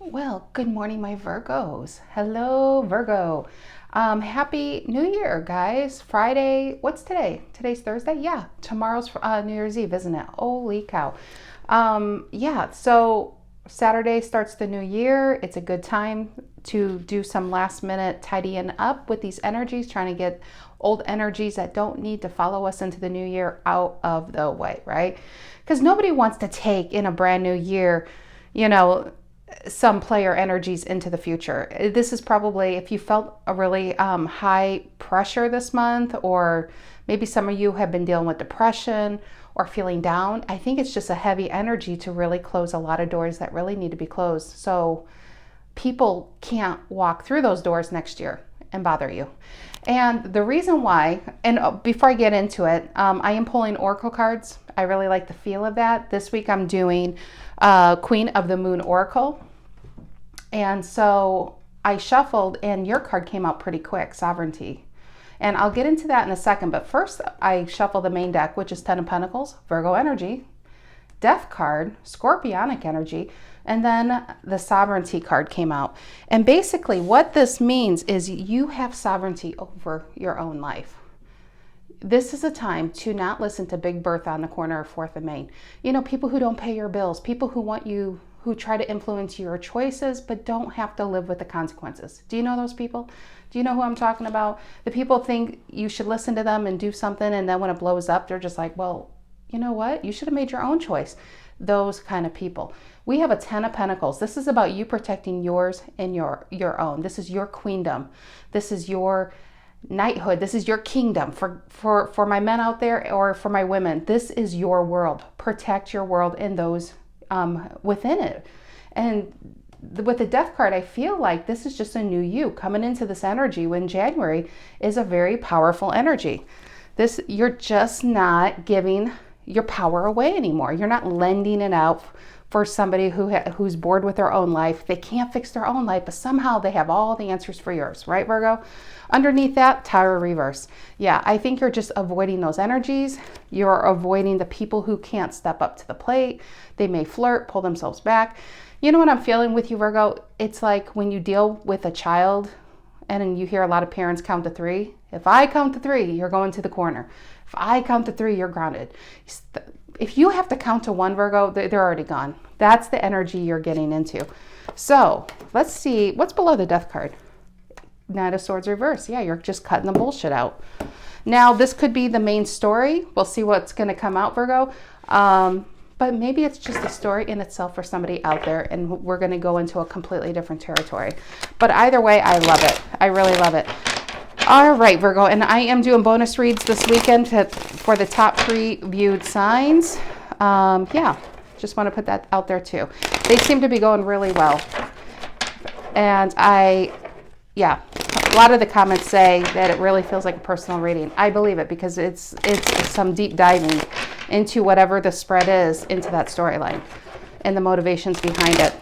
Well, good morning, my Virgos. Hello, Virgo. Happy New Year, guys. Friday, what's today? Today's Thursday? Yeah, tomorrow's New Year's Eve, isn't it? Holy cow. Yeah, so Saturday starts the new year. It's a good time to do some last minute tidying up with these energies, trying to get old energies that don't need to follow us into the new year out of the way, right? Because nobody wants to take in a brand new year, some player energies into the future. This is probably, if you felt a really high pressure this month, or maybe some of you have been dealing with depression or feeling down, I think it's just a heavy energy to really close a lot of doors that really need to be closed. So people can't walk through those doors next year and bother you. And the reason why, and before I get into it, I am pulling oracle cards. I really like the feel of that. This week I'm doing Queen of the Moon Oracle. And so I shuffled and your card came out pretty quick, Sovereignty. And I'll get into that in a second. But first I shuffle the main deck, which is Ten of Pentacles, Virgo energy, Death card, Scorpionic energy, and then the Sovereignty card came out. And basically what this means is you have sovereignty over your own life. This is a time to not listen to Big Bertha on the corner of 4th and Main. You know, people who don't pay your bills, people who want you, who try to influence your choices, but don't have to live with the consequences. Do you know those people? Do you know who I'm talking about? The people think you should listen to them and do something, and then when it blows up, they're just like, well, you know what? You should have made your own choice. Those kind of people. We have a 10 of Pentacles. This is about you protecting yours and your own. This is your queendom. This is your knighthood. This is your kingdom. For my men out there, or for my women, this is your world. Protect your world and those within it. And with the Death card, I feel like this is just a new you coming into this energy, when January is a very powerful energy. You're just not giving your power away anymore. You're not lending it out for somebody who's bored with their own life. They can't fix their own life, but somehow they have all the answers for yours, right, Virgo? Underneath that, Tower reverse. Yeah, I think you're just avoiding those energies. You're avoiding the people who can't step up to the plate. They may flirt, pull themselves back. You know what I'm feeling with you, Virgo? It's like when you deal with a child and you hear a lot of parents count to 3. If I count to 3, you're going to the corner. If I count to 3, you're grounded. If you have to count to 1, Virgo, they're already gone. That's the energy you're getting into. So let's see, what's below the Death card? Knight of Swords reverse. Yeah, you're just cutting the bullshit out. Now, this could be the main story. We'll see what's going to come out, Virgo. But maybe it's just a story in itself for somebody out there, and we're going to go into a completely different territory. But either way, I love it. I really love it. All right, Virgo, and I am doing bonus reads this weekend for the top 3 viewed signs. Yeah, just want to put that out there too. They seem to be going really well. And yeah, a lot of the comments say that it really feels like a personal reading. I believe it, because it's some deep diving into whatever the spread is into that storyline and the motivations behind it.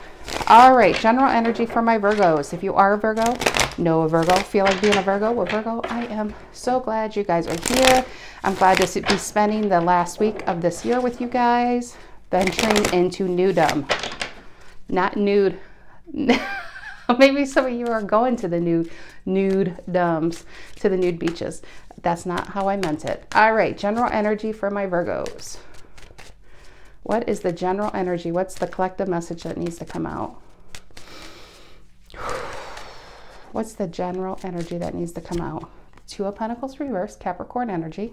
All right, general energy for my Virgos. If you are a Virgo, know a Virgo, feel like being a Virgo, well, Virgo, I am so glad you guys are here. I'm glad to be spending the last week of this year with you guys, venturing into nudum. Not nude. Maybe some of you are going to the nude dums, to the nude beaches. That's not how I meant it. All right, general energy for my Virgos. What is the general energy? What's the collective message that needs to come out? What's the general energy that needs to come out? 2 of Pentacles reverse, Capricorn energy.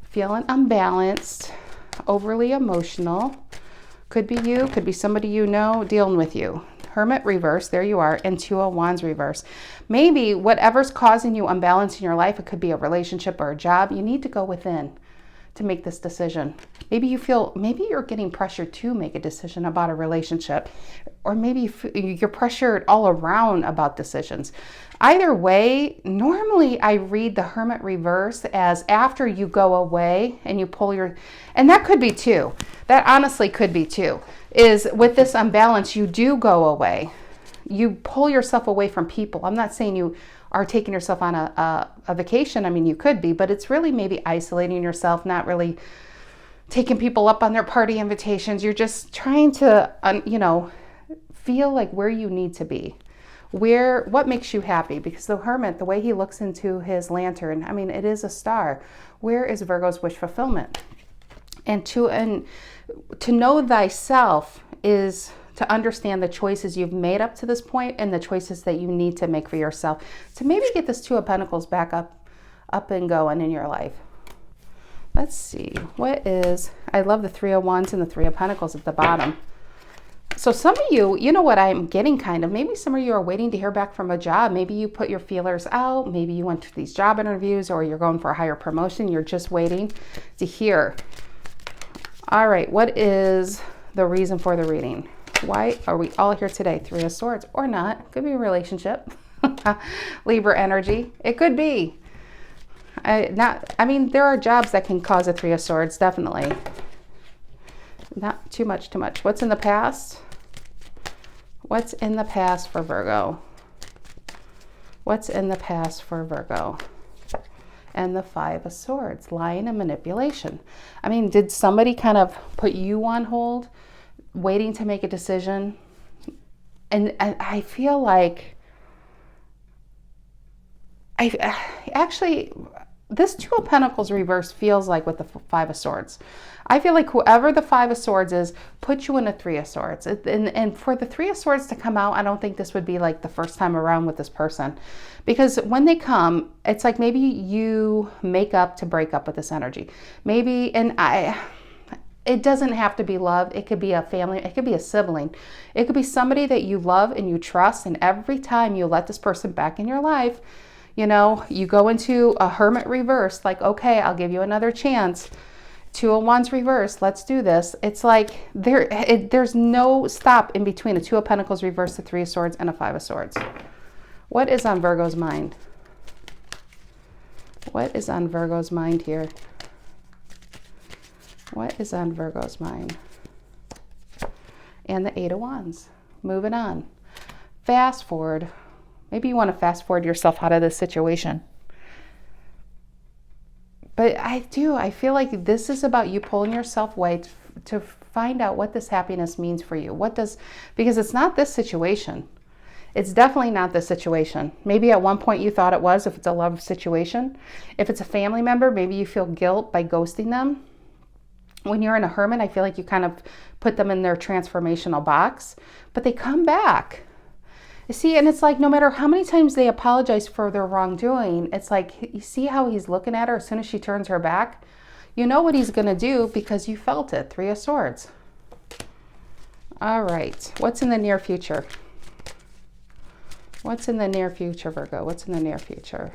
Feeling unbalanced, overly emotional. Could be you, could be somebody you know dealing with you. Hermit reverse, there you are, and 2 of Wands reverse. Maybe whatever's causing you unbalance in your life, it could be a relationship or a job, you need to go within to make this decision. Maybe you're getting pressured to make a decision about a relationship, or maybe you're pressured all around about decisions. Either way, normally I read the Hermit reverse as after you go away and you pull and that could be too. That honestly could be too, is with this unbalance, you do go away. You pull yourself away from people. I'm not saying you are taking yourself on a vacation. I mean, you could be, but it's really maybe isolating yourself, not really taking people up on their party invitations. You're just trying to, feel like where you need to be. What makes you happy? Because the Hermit, the way he looks into his lantern, I mean, it is a star. Where is Virgo's wish fulfillment? And to know thyself is to understand the choices you've made up to this point and the choices that you need to make for yourself to maybe get this Two of Pentacles back up and going in your life. Let's see. I love the Three of Wands and the Three of Pentacles at the bottom. So some of you, you know what I'm getting kind of, maybe some of you are waiting to hear back from a job. Maybe you put your feelers out. Maybe you went to these job interviews, or you're going for a higher promotion. You're just waiting to hear. All right, what is the reason for the reading? Why are we all here today? Three of Swords or not? Could be a relationship. Libra energy. It could be. I mean, there are jobs that can cause a Three of Swords, definitely. Not too much. What's in the past? What's in the past for Virgo? What's in the past for Virgo? And the Five of Swords, lying and manipulation. I mean, did somebody kind of put you on hold, waiting to make a decision? And I feel like this Two of Pentacles reverse feels like with the Five of Swords. I feel like whoever the Five of Swords is put you in a Three of Swords. And for the Three of Swords to come out, I don't think this would be like the first time around with this person. Because when they come, it's like maybe you make up to break up with this energy. Maybe, it doesn't have to be love. It could be a family. It could be a sibling. It could be somebody that you love and you trust. And every time you let this person back in your life, you know, you go into a Hermit reverse, like, okay, I'll give you another chance. Two of Wands reverse, let's do this. It's like there's no stop in between a Two of Pentacles reverse, a Three of Swords, and a Five of Swords. What is on Virgo's mind? What is on Virgo's mind here? What is on Virgo's mind? And the Eight of Wands. Moving on. Fast forward. Maybe you want to fast forward yourself out of this situation. But I feel like this is about you pulling yourself away to find out what this happiness means for you. Because it's not this situation. It's definitely not this situation. Maybe at one point you thought it was, if it's a love situation. If it's a family member, maybe you feel guilt by ghosting them. When you're in a Hermit, I feel like you kind of put them in their transformational box, but they come back. You see, and it's like no matter how many times they apologize for their wrongdoing, it's like, you see how he's looking at her as soon as she turns her back? You know what he's going to do because you felt it. Three of Swords. All right. What's in the near future? What's in the near future, Virgo? What's in the near future?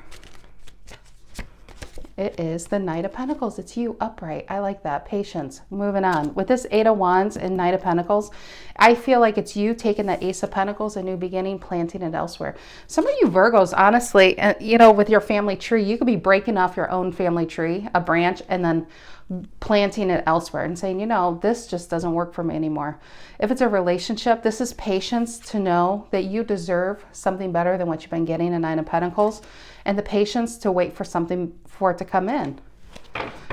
It is the Knight of Pentacles. It's you upright. I like that. Patience. Moving on. With this Eight of Wands and Knight of Pentacles, I feel like it's you taking that Ace of Pentacles, a new beginning, planting it elsewhere. Some of you Virgos, honestly, you know, with your family tree, you could be breaking off your own family tree, a branch, and then planting it elsewhere and saying, you know, this just doesn't work for me anymore. If it's a relationship, this is patience to know that you deserve something better than what you've been getting in Nine of Pentacles, and the patience to wait for something for it to come in.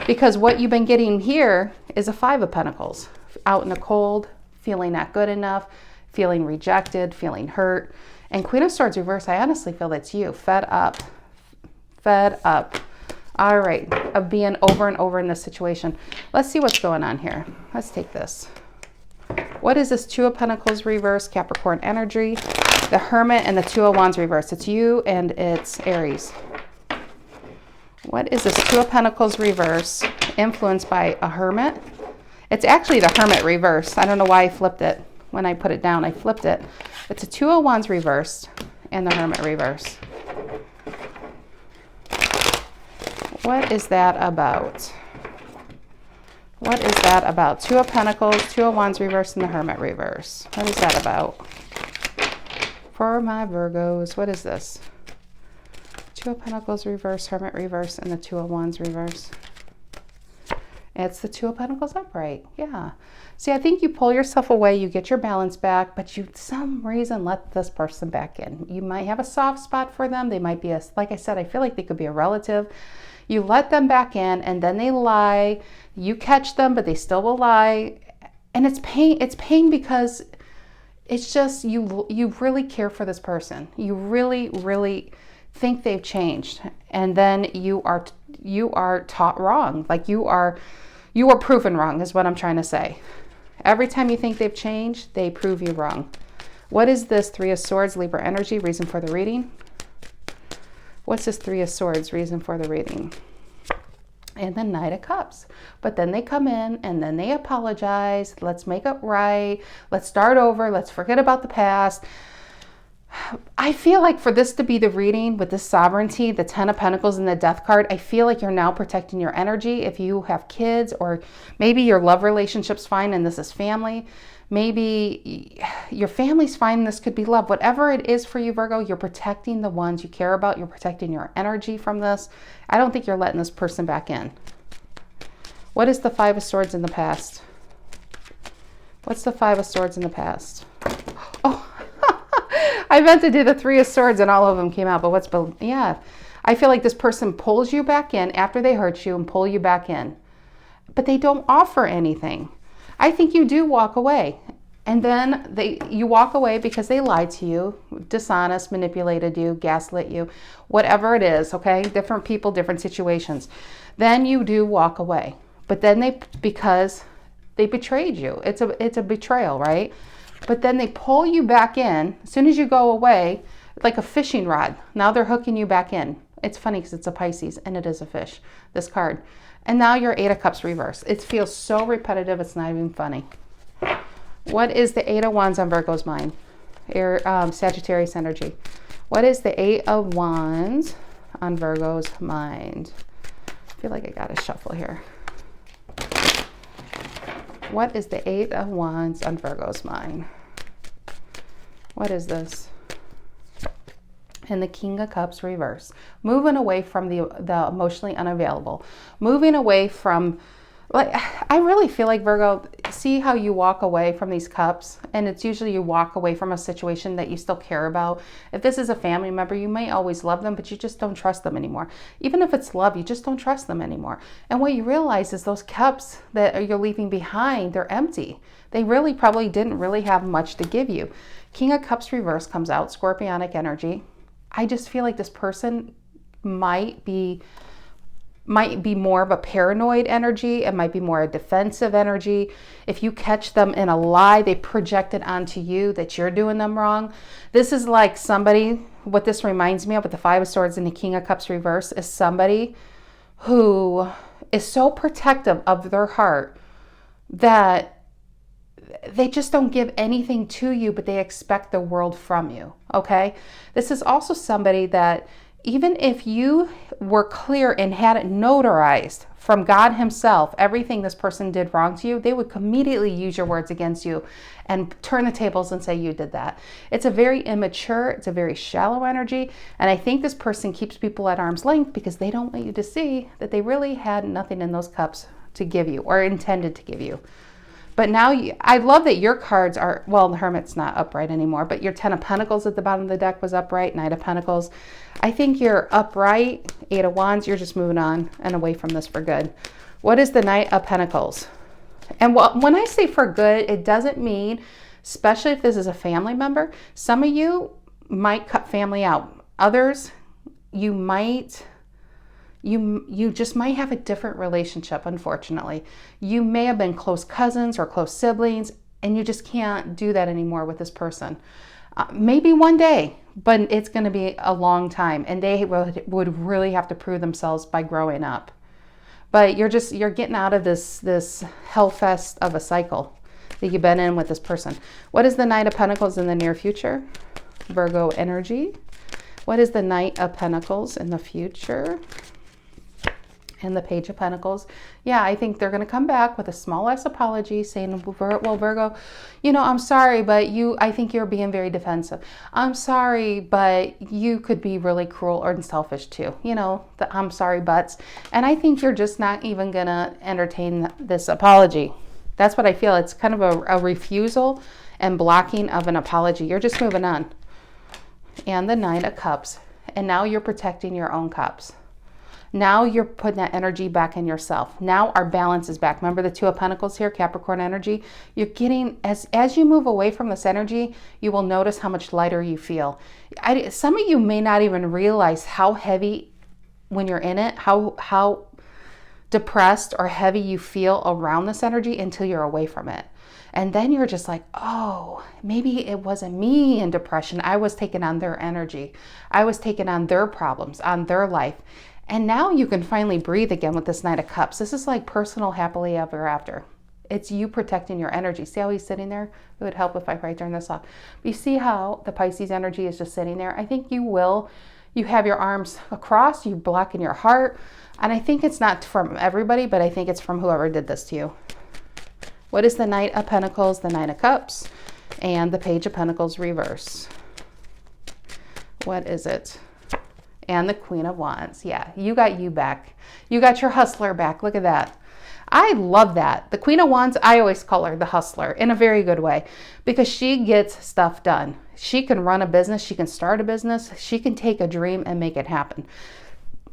Because what you've been getting here is a Five of Pentacles. Out in the cold, feeling not good enough, feeling rejected, feeling hurt. And Queen of Swords reverse, I honestly feel that's you. Fed up. Fed up. All right, of being over and over in this situation. Let's see what's going on here. Let's take this. What is this Two of Pentacles reverse, Capricorn energy, the Hermit, and the Two of Wands reverse? It's you and it's Aries. What is this Two of Pentacles reverse, influenced by a Hermit? It's actually the Hermit reverse. I don't know why I flipped it. When I put it down, I flipped it. It's a Two of Wands reversed and the Hermit reverse. What is that about? What is that about? Two of Pentacles, Two of Wands reverse, and the Hermit reverse. What is that about? For my Virgos, what is this? Two of Pentacles reverse, Hermit reverse, and the Two of Wands reverse. It's the Two of Pentacles upright. Yeah. See, I think you pull yourself away, you get your balance back, but you, for some reason, let this person back in. You might have a soft spot for them. They might be like I said, I feel like they could be a relative. You let them back in and then they lie. You catch them, but they still will lie. And it's pain. It's pain because It's just you really care for this person. You really, really think they've changed, and then you are taught wrong. Like you are proven wrong is what I'm trying to say. Every time you think they've changed, they prove you wrong. What is this Three of Swords, Libra energy, reason for the reading? What's this Three of Swords, reason for the reading? And the Knight of Cups. But then they come in and then they apologize. Let's make it right. Let's start over. Let's forget about the past. I feel like for this to be the reading with this sovereignty, the Ten of Pentacles and the Death card, I feel like you're now protecting your energy. If you have kids, or maybe your love relationship's fine and this is family. Maybe your family's fine. This could be love. Whatever it is for you, Virgo, you're protecting the ones you care about. You're protecting your energy from this. I don't think you're letting this person back in. What is the Five of Swords in the past? What's the Five of Swords in the past? Oh, I meant to do the Three of Swords and all of them came out, but yeah. I feel like this person pulls you back in after they hurt you and pull you back in, but they don't offer anything. I think you do walk away, and then you walk away because they lied to you, dishonest, manipulated you, gaslit you, whatever it is, okay? Different people, different situations. Then you do walk away, but then because they betrayed you. It's a betrayal, right? But then they pull you back in. As soon as you go away, like a fishing rod, now they're hooking you back in. It's funny because it's a Pisces and it is a fish, this card. And now you're Eight of Cups reverse. It feels so repetitive, it's not even funny. What is the Eight of Wands on Virgo's mind? Sagittarius energy. What is the Eight of Wands on Virgo's mind? I feel like I gotta shuffle here. What is the Eight of Wands on Virgo's mind? What is this? And the King of Cups reverse. Moving away from the emotionally unavailable. Moving away from, like, I really feel like, Virgo, see how you walk away from these cups? And it's usually you walk away from a situation that you still care about. If this is a family member, you may always love them, but you just don't trust them anymore. Even if it's love, you just don't trust them anymore. And what you realize is those cups that you're leaving behind, they're empty. They really probably didn't really have much to give you. King of Cups reverse comes out, scorpionic energy. I just feel like this person might be more of a paranoid energy. It might be more a defensive energy. If you catch them in a lie, they project it onto you that you're doing them wrong. This is like somebody, what this reminds me of with the Five of Swords and the King of Cups reverse, is somebody who is so protective of their heart that they just don't give anything to you, but they expect the world from you, okay? This is also somebody that even if you were clear and had it notarized from God himself, everything this person did wrong to you, they would immediately use your words against you and turn the tables and say you did that. It's a very immature, it's a very shallow energy, and I think this person keeps people at arm's length because they don't want you to see that they really had nothing in those cups to give you or intended to give you. But now, I love that your cards are, well, the Hermit's not upright anymore, but your Ten of Pentacles at the bottom of the deck was upright, Knight of Pentacles. I think you're upright, Eight of Wands, you're just moving on and away from this for good. What is the Knight of Pentacles? And when I say for good, it doesn't mean, especially if this is a family member, some of you might cut family out. Others, you just might have a different relationship, unfortunately. You may have been close cousins or close siblings, and you just can't do that anymore with this person. Maybe one day, but it's going to be a long time, and they would really have to prove themselves by growing up. But you're getting out of this hellfest of a cycle that you've been in with this person. What is the Knight of Pentacles in the near future? Virgo energy. What is the Knight of Pentacles in the future? And the Page of Pentacles. Yeah, I think they're going to come back with a small ass apology saying, well, Virgo, I'm sorry, but I think you're being very defensive. I'm sorry, but you could be really cruel or selfish too. The I'm sorry buts. And I think you're just not even going to entertain this apology. That's what I feel. It's kind of a refusal and blocking of an apology. You're just moving on. And the Nine of Cups. And now you're protecting your own cups. Now you're putting that energy back in yourself. Now our balance is back. Remember the Two of Pentacles here, Capricorn energy? You're getting, as you move away from this energy, you will notice how much lighter you feel. Some of you may not even realize how heavy when you're in it, how depressed or heavy you feel around this energy until you're away from it. And then you're just like, oh, maybe it wasn't me in depression. I was taking on their energy. I was taking on their problems, on their life. And now you can finally breathe again with this Knight of Cups. This is like personal happily ever after. It's you protecting your energy. See how he's sitting there? It would help if I probably turn this off. But you see how the Pisces energy is just sitting there? I think you have your arms across, you block in your heart. And I think it's not from everybody, but I think it's from whoever did this to you. What is the Knight of Pentacles, the Knight of Cups, and the Page of Pentacles reverse? What is it? And the Queen of Wands. Yeah, you got you back. You got your hustler back. Look at that. I love that. The Queen of Wands, I always call her the hustler in a very good way because she gets stuff done. She can run a business. She can start a business. She can take a dream and make it happen.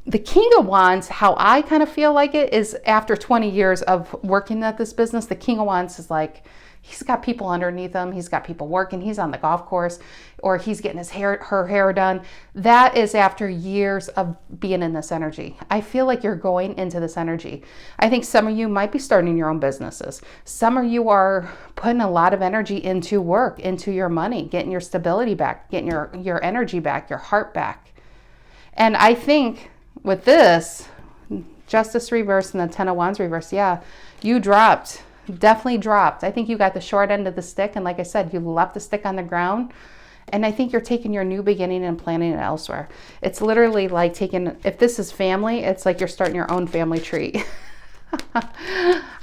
The King of Wands, how I kind of feel like it is after 20 years of working at this business, the King of Wands is like, he's got people underneath him. He's got people working. He's on the golf course or he's getting her hair done. That is after years of being in this energy. I feel like you're going into this energy. I think some of you might be starting your own businesses. Some of you are putting a lot of energy into work, into your money, getting your stability back, getting your energy back, your heart back. And I think with this, Justice reverse and the Ten of Wands reverse, yeah, you dropped. Definitely dropped. I think you got the short end of the stick. And like I said, you left the stick on the ground. And I think you're taking your new beginning and planning it elsewhere. It's literally like taking, if this is family, it's like you're starting your own family tree.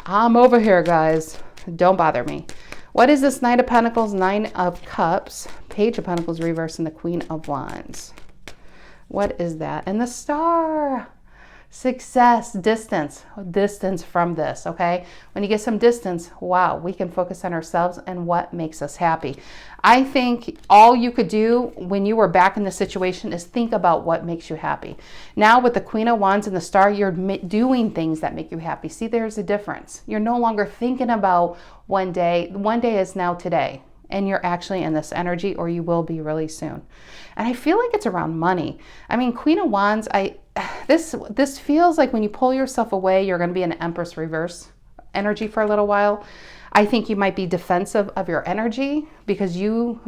I'm over here, guys. Don't bother me. What is this Knight of Pentacles, Nine of Cups, Page of Pentacles reverse, and the Queen of Wands? What is that? And the Star. Success, distance from this, okay? When you get some distance, wow, we can focus on ourselves and what makes us happy. I think all you could do when you were back in the situation is think about what makes you happy. Now with the Queen of Wands and the Star, you're doing things that make you happy. See, there's a difference. You're no longer thinking about one day. One day is now today. And you're actually in this energy, or you will be really soon. And I feel like it's around money. I mean, Queen of Wands, this feels like when you pull yourself away, you're going to be in Empress reverse energy for a little while. I think you might be defensive of your energy because you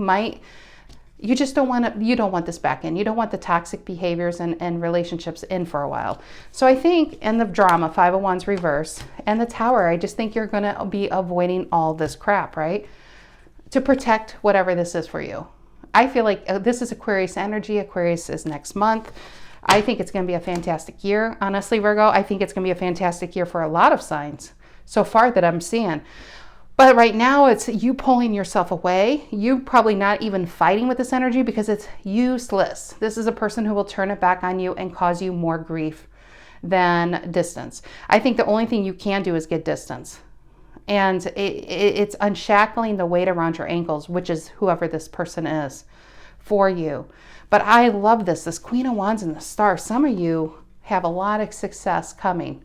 just don't want this back in. You don't want the toxic behaviors and relationships in for a while. So I think in the drama, Five of Wands reverse and the Tower, I just think you're going to be avoiding all this crap, right? To protect whatever this is for you. I feel like this is Aquarius energy. Aquarius is next month. I think it's going to be a fantastic year. Honestly, Virgo, I think it's going to be a fantastic year for a lot of signs so far that I'm seeing. But right now, it's you pulling yourself away. You probably not even fighting with this energy because it's useless. This is a person who will turn it back on you and cause you more grief than distance. I think the only thing you can do is get distance. And it's unshackling the weight around your ankles, which is whoever this person is for you. But I love this Queen of Wands and the Star. Some of you have a lot of success coming.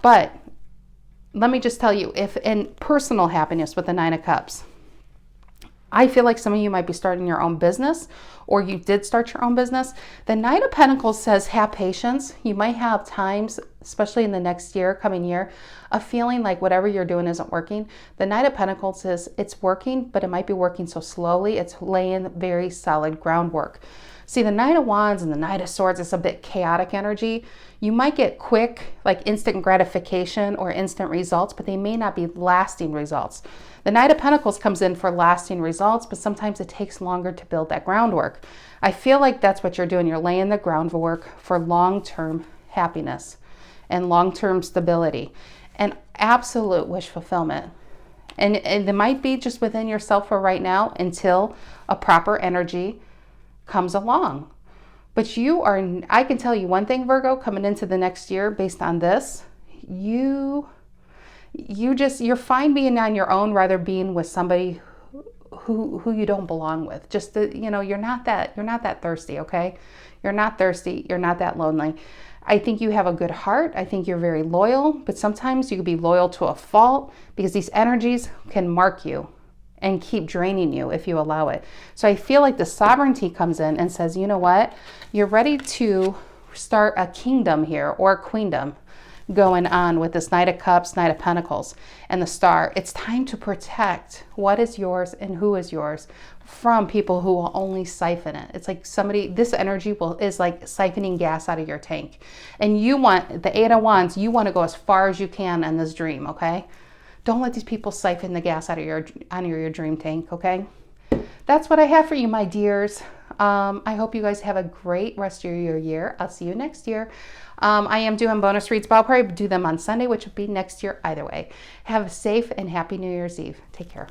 But let me just tell you, if in personal happiness with the Nine of Cups, I feel like some of you might be starting your own business, or you did start your own business. The Knight of Pentacles says have patience. You might have times, especially in the next year, coming year, of feeling like whatever you're doing isn't working. The Knight of Pentacles says it's working, but it might be working so slowly. It's laying very solid groundwork. See, the Knight of Wands and the Knight of Swords is a bit chaotic energy. You might get quick, like instant gratification or instant results, but they may not be lasting results. The Knight of Pentacles comes in for lasting results, but sometimes it takes longer to build that groundwork. I feel like that's what you're doing. You're laying the groundwork for long-term happiness and long-term stability and absolute wish fulfillment. And it might be just within yourself for right now until a proper energy comes along. But you are, I can tell you one thing, Virgo, coming into the next year based on this, you're fine being on your own rather being with somebody who you don't belong with. Just the, you know, you're not that thirsty, okay? You're not thirsty. You're not that lonely. I think you have a good heart. I think you're very loyal, but sometimes you could be loyal to a fault because these energies can mark you and keep draining you if you allow it. So I feel like the sovereignty comes in and says, you know what? You're ready to start a kingdom here, or a queendom going on with this Knight of Cups, Knight of Pentacles, and the Star. It's time to protect what is yours and who is yours from people who will only siphon it. It's like somebody, this energy is like siphoning gas out of your tank. And you want, the Eight of Wands, you want to go as far as you can in this dream, okay? Don't let these people siphon the gas out of your dream tank, okay? That's what I have for you, my dears. I hope you guys have a great rest of your year. I'll see you next year. I am doing bonus reads, but I'll probably do them on Sunday, which will be next year either way. Have a safe and happy New Year's Eve. Take care.